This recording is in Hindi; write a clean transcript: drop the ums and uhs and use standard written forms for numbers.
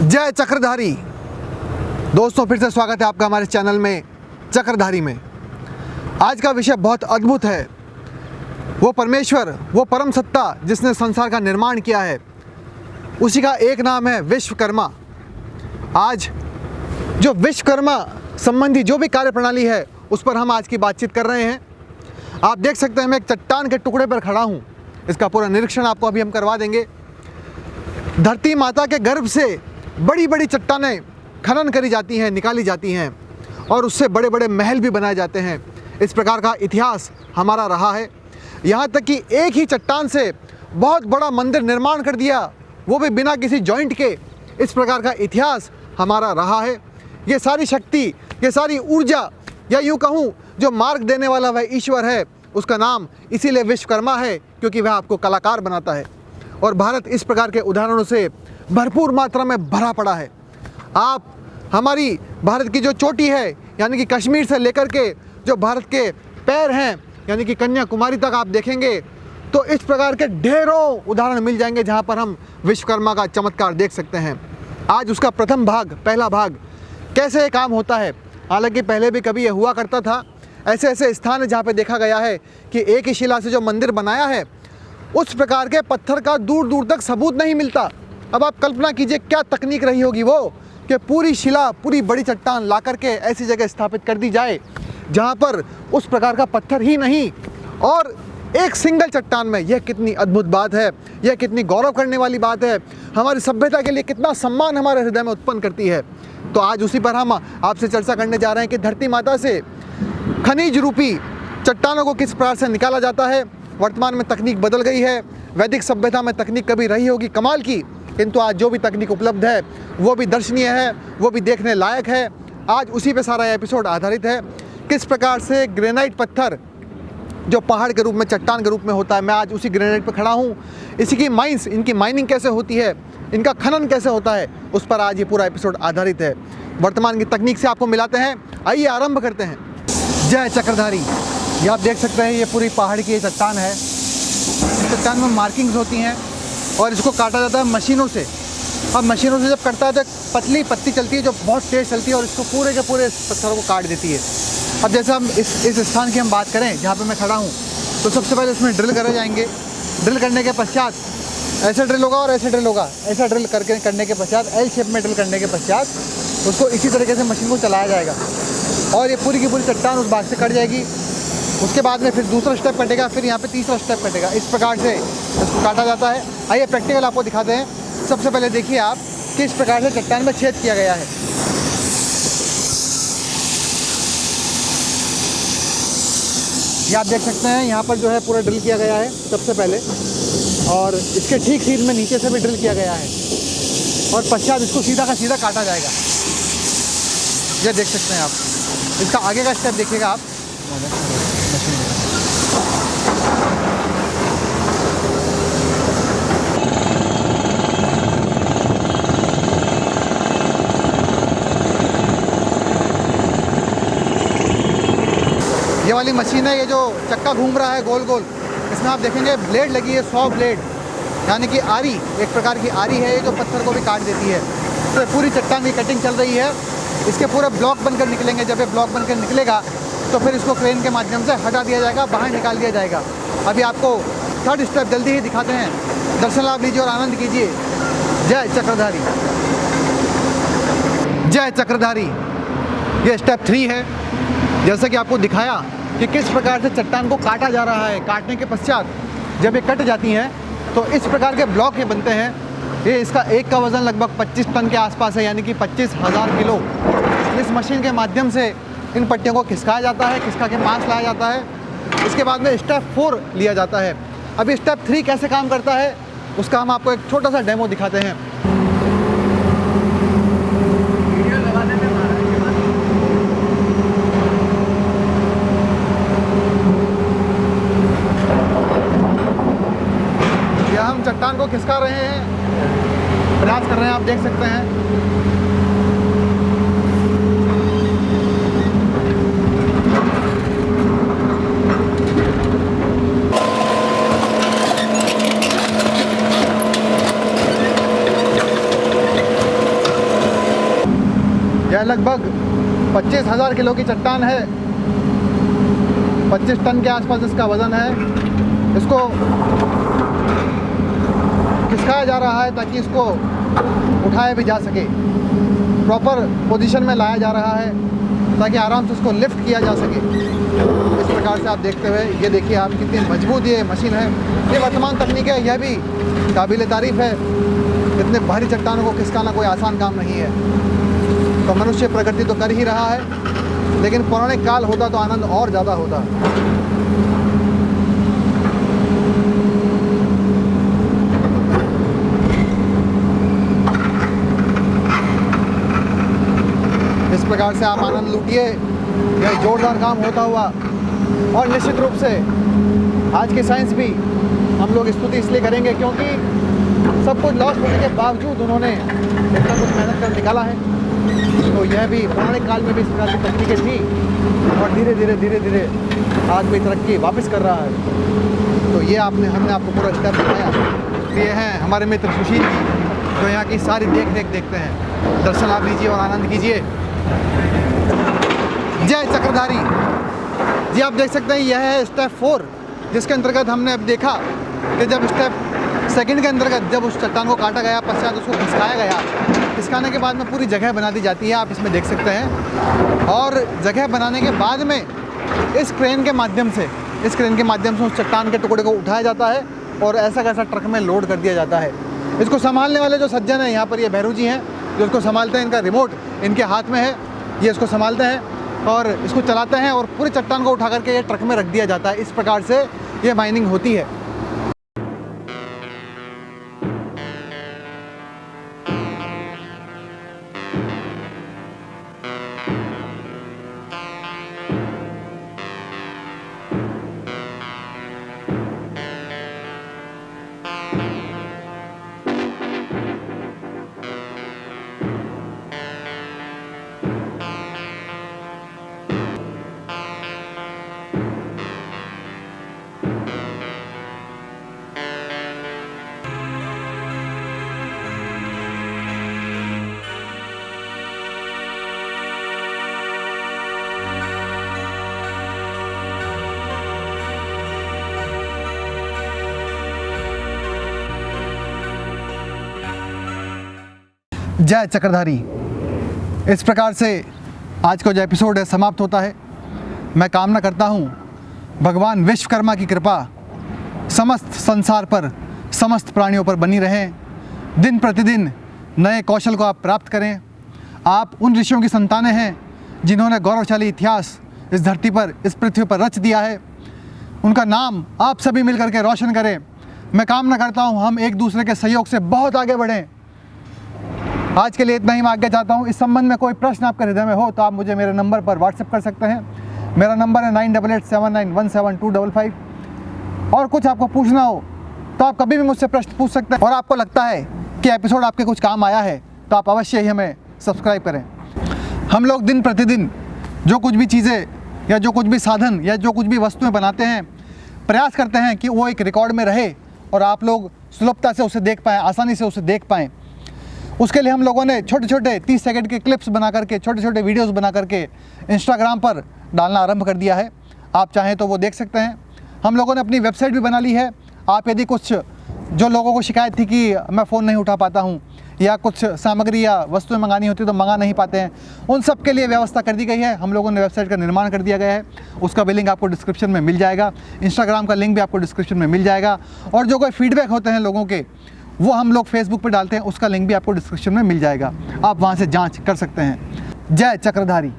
जय चक्रधारी। दोस्तों, फिर से स्वागत है आपका हमारे चैनल में चक्रधारी में। आज का विषय बहुत अद्भुत है। वो परमेश्वर, वो परम सत्ता जिसने संसार का निर्माण किया है, उसी का एक नाम है विश्वकर्मा। आज जो विश्वकर्मा संबंधी जो भी कार्य प्रणाली है, उस पर हम आज की बातचीत कर रहे हैं। आप देख सकते हैं मैं एक चट्टान के टुकड़े पर खड़ा हूँ। इसका पूरा निरीक्षण आपको अभी हम करवा देंगे। धरती माता के गर्भ से बड़ी बड़ी चट्टानें खनन करी जाती हैं, निकाली जाती हैं, और उससे बड़े बड़े महल भी बनाए जाते हैं। इस प्रकार का इतिहास हमारा रहा है। यहाँ तक कि एक ही चट्टान से बहुत बड़ा मंदिर निर्माण कर दिया, वो भी बिना किसी जॉइंट के। इस प्रकार का इतिहास हमारा रहा है। ये सारी शक्ति, ये सारी ऊर्जा, या यूँ कहूँ जो मार्ग देने वाला वह ईश्वर है, उसका नाम इसीलिए विश्वकर्मा है, क्योंकि वह आपको कलाकार बनाता है। और भारत इस प्रकार के उदाहरणों से भरपूर मात्रा में भरा पड़ा है। आप हमारी भारत की जो चोटी है, यानी कि कश्मीर से लेकर के जो भारत के पैर हैं, यानी कि कन्याकुमारी तक आप देखेंगे तो इस प्रकार के ढेरों उदाहरण मिल जाएंगे जहां पर हम विश्वकर्मा का चमत्कार देख सकते हैं। आज उसका प्रथम भाग, पहला भाग, कैसे ये काम होता है। हालांकि पहले भी कभी ये हुआ करता था। ऐसे ऐसे स्थान है जहाँ पे देखा गया है कि एक ही शिला से जो मंदिर बनाया है, उस प्रकार के पत्थर का दूर दूर तक सबूत नहीं मिलता। अब आप कल्पना कीजिए क्या तकनीक रही होगी वो, कि पूरी शिला, पूरी बड़ी चट्टान ला करके ऐसी जगह स्थापित कर दी जाए जहाँ पर उस प्रकार का पत्थर ही नहीं, और एक सिंगल चट्टान में। यह कितनी अद्भुत बात है, यह कितनी गौरव करने वाली बात है, हमारी सभ्यता के लिए कितना सम्मान हमारे हृदय में उत्पन्न करती है। तो आज उसी पर हम आपसे चर्चा करने जा रहे हैं कि धरती माता से खनिज रूपी चट्टानों को किस प्रकार से निकाला जाता है। वर्तमान में तकनीक बदल गई है। वैदिक सभ्यता में तकनीक कभी रही होगी कमाल की, किंतु आज जो भी तकनीक उपलब्ध है वो भी दर्शनीय है, वो भी देखने लायक है। आज उसी पे सारा एपिसोड आधारित है। किस प्रकार से ग्रेनाइट पत्थर जो पहाड़ के रूप में, चट्टान के रूप में होता है, मैं आज उसी ग्रेनाइट पर खड़ा हूँ। इसी की माइंस, इनकी माइनिंग कैसे होती है, इनका खनन कैसे होता है, उस पर आज ये पूरा एपिसोड आधारित है। वर्तमान की तकनीक से आपको मिलाते हैं। आइए आरंभ करते हैं। जय चक्रधारी। ये आप देख सकते हैं, ये पूरी पहाड़ की चट्टान है। इस चट्टान में मार्किंग्स होती हैं और इसको काटा जाता है मशीनों से। अब मशीनों से जब कटता है तो एक पतली पत्ती चलती है जो बहुत तेज़ चलती है और इसको पूरे के पूरे पत्थरों को काट देती है। अब जैसे हम इस स्थान की हम बात करें जहाँ पे मैं खड़ा हूँ, तो सबसे पहले इसमें ड्रिल करे जाएंगे। ड्रिल करने के पश्चात ऐसे ड्रिल होगा और ऐसे ड्रिल होगा। ऐसा ड्रिल करने के पश्चात, एल शेप में ड्रिल करने के पश्चात उसको इसी तरीके से मशीन को चलाया जाएगा और ये पूरी की पूरी चट्टान उस भाग से कट जाएगी। उसके बाद में फिर दूसरा स्टेप कटेगा, फिर यहाँ पे तीसरा स्टेप कटेगा। इस प्रकार से इसको काटा जाता है। आइए प्रैक्टिकल आपको दिखाते हैं। सबसे पहले देखिए आप किस प्रकार से चट्टान में छेद किया गया है। ये आप देख सकते हैं, यहाँ पर जो है पूरा ड्रिल किया गया है सबसे पहले, और इसके ठीक सीध में नीचे से भी ड्रिल किया गया है और पश्चात इसको सीधा का सीधा काटा जाएगा। ये देख सकते हैं आप। इसका आगे का स्टेप देखिएगा आप। ये वाली मशीन है, ये जो चक्का घूम रहा है गोल गोल, इसमें आप देखेंगे ब्लेड लगी है, 100 ब्लेड, यानी कि आरी, एक प्रकार की आरी है ये जो पत्थर को भी काट देती है। तो पूरी चट्टान की कटिंग चल रही है। इसके पूरे ब्लॉक बनकर निकलेंगे। जब ये ब्लॉक बनकर निकलेगा तो फिर इसको क्रेन के माध्यम से हटा दिया जाएगा, बाहर निकाल दिया जाएगा। अभी आपको थर्ड स्टेप जल्दी ही दिखाते हैं। दर्शन लाभ लीजिए और आनंद कीजिए। जय चक्रधारी। जय चक्रधारी। ये स्टेप 3 है। जैसा कि आपको दिखाया कि किस प्रकार से चट्टान को काटा जा रहा है। काटने के पश्चात जब ये कट जाती हैं तो इस प्रकार के ब्लॉक ये बनते हैं। ये इसका एक का वज़न लगभग 25 टन के आसपास है, यानी कि 25,000 किलो। इस मशीन के माध्यम से इन पट्टियों को खिसकाया जाता है, खिसका के पास लाया जाता है। इसके बाद में स्टेप 4 लिया जाता है। अभी स्टेप 3 कैसे काम करता है उसका हम आपको एक छोटा सा डेमो दिखाते हैं। यह हम चट्टान को खिसका रहे हैं, प्रयास कर रहे हैं, आप देख सकते हैं। यह लगभग 25,000 किलो की चट्टान है। 25 टन के आसपास इसका वज़न है। इसको खिसकाया जा रहा है ताकि इसको उठाया भी जा सके। प्रॉपर पोजीशन में लाया जा रहा है ताकि आराम से उसको लिफ्ट किया जा सके। इस प्रकार से आप देखते हुए ये देखिए आप कितनी मजबूत ये मशीन है। ये वर्तमान तकनीक है, यह भी काबिल तारीफ़ है। इतने भारी चट्टानों को खिसकाना कोई आसान काम नहीं है। तो मनुष्य प्रगति तो कर ही रहा है, लेकिन पौराणिक काल होता तो आनंद और ज़्यादा होता। इस प्रकार से आप आनंद लूटिए। यह जोरदार काम होता हुआ, और निश्चित रूप से आज की साइंस भी हम लोग स्तुति इसलिए करेंगे क्योंकि सब कुछ लॉस होने के बावजूद उन्होंने इतना कुछ मेहनत कर निकाला है। तो यह भी पौराणिक काल में भी इस प्रकार की तकनीकें थी, और धीरे धीरे आज भी तरक्की वापस कर रहा है। तो ये हमने आपको पूरा स्टेप दिखाया। ये हैं हमारे मित्र सुशील जी, जो यहाँ की सारी देख रेख देखते हैं। दर्शन आप लीजिए और आनंद कीजिए। जय चक्रधारी जी। आप देख सकते हैं यह है स्टेप 4, जिसके अंतर्गत हमने अब देखा कि जब स्टेप सेकंड के अंतर्गत जब उस चट्टान को काटा गया, पश्चात उसको खिसकाया गया। खिसकाने के बाद में पूरी जगह बना दी जाती है, आप इसमें देख सकते हैं। और जगह बनाने के बाद में इस क्रेन के माध्यम से उस चट्टान के टुकड़े को उठाया जाता है और ऐसा कैसा ट्रक में लोड कर दिया जाता है। इसको संभालने वाले जो सज्जन हैं यहाँ पर, ये भैरू जी हैं जो इसको संभालते हैं। इनका रिमोट इनके हाथ में है, ये इसको संभालते हैं और इसको चलाते हैं, और पूरे चट्टान को उठा करके ये ट्रक में रख दिया जाता है। इस प्रकार से ये माइनिंग होती है। जय चक्रधारी। इस प्रकार से आज का जो एपिसोड है समाप्त होता है। मैं कामना करता हूँ भगवान विश्वकर्मा की कृपा समस्त संसार पर, समस्त प्राणियों पर बनी रहे। दिन प्रतिदिन नए कौशल को आप प्राप्त करें। आप उन ऋषियों की संतानें हैं जिन्होंने गौरवशाली इतिहास इस धरती पर, इस पृथ्वी पर रच दिया है। उनका नाम आप सभी मिल करके रोशन करें। मैं कामना करता हूँ हम एक दूसरे के सहयोग से बहुत आगे बढ़ें। आज के लिए इतना ही मैं आज्ञा चाहता हूँ। इस संबंध में कोई प्रश्न आपके हृदय में हो तो आप मुझे मेरे नंबर पर व्हाट्सएप कर सकते हैं। मेरा नंबर है 9887917255। और कुछ आपको पूछना हो तो आप कभी भी मुझसे प्रश्न पूछ सकते हैं। और आपको लगता है कि एपिसोड आपके कुछ काम आया है तो आप अवश्य ही हमें सब्सक्राइब करें। हम लोग दिन प्रतिदिन जो कुछ भी चीज़ें या जो कुछ भी साधन या जो कुछ भी वस्तुएँ बनाते हैं, प्रयास करते हैं कि वो एक रिकॉर्ड में रहे और आप लोग सुलभता से उसे देख पाएँ, आसानी से उसे देख पाएँ। उसके लिए हम लोगों ने छोटे छोटे 30 सेकंड के क्लिप्स बना करके, छोटे छोटे वीडियोस बना करके इंस्टाग्राम पर डालना आरंभ कर दिया है। आप चाहें तो वो देख सकते हैं। हम लोगों ने अपनी वेबसाइट भी बना ली है। आप यदि कुछ, जो लोगों को शिकायत थी कि मैं फ़ोन नहीं उठा पाता हूँ या कुछ सामग्री या वस्तुएं मंगानी होती तो मंगा नहीं पाते हैं, उन सब के लिए व्यवस्था कर दी गई है। हम लोगों ने वेबसाइट का निर्माण कर दिया गया है। उसका भी लिंक आपको डिस्क्रिप्शन में मिल जाएगा। इंस्टाग्राम का लिंक भी आपको डिस्क्रिप्शन में मिल जाएगा। और जो कोई फीडबैक होते हैं लोगों के, वो हम लोग फेसबुक पे डालते हैं, उसका लिंक भी आपको डिस्क्रिप्शन में मिल जाएगा। आप वहाँ से जांच कर सकते हैं। जय चक्रधारी।